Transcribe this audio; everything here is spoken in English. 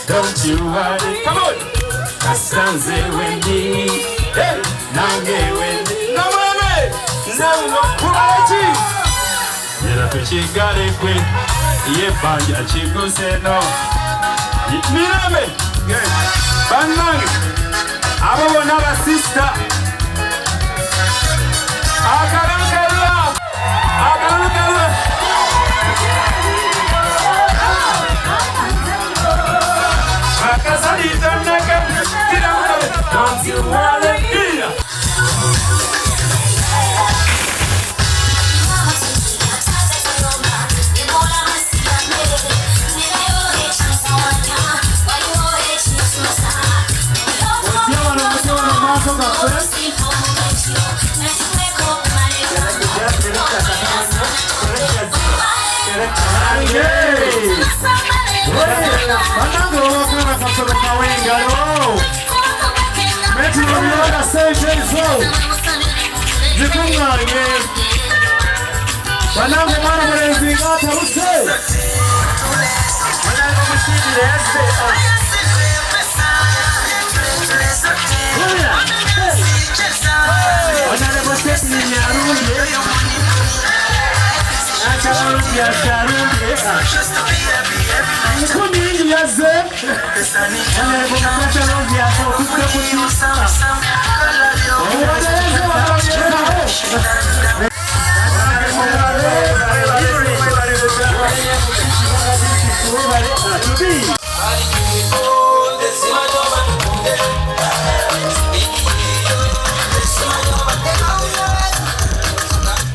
Don't you worry, come on. Kastanze Wendy, hey, Nange Wendy, no mame, Zeno Kumachi. Yera tuchigare kwe, ye bangi achiguse no. Mirame, banange, abo naba sister. Akarunkala, akarunkala. Don't you wanna be?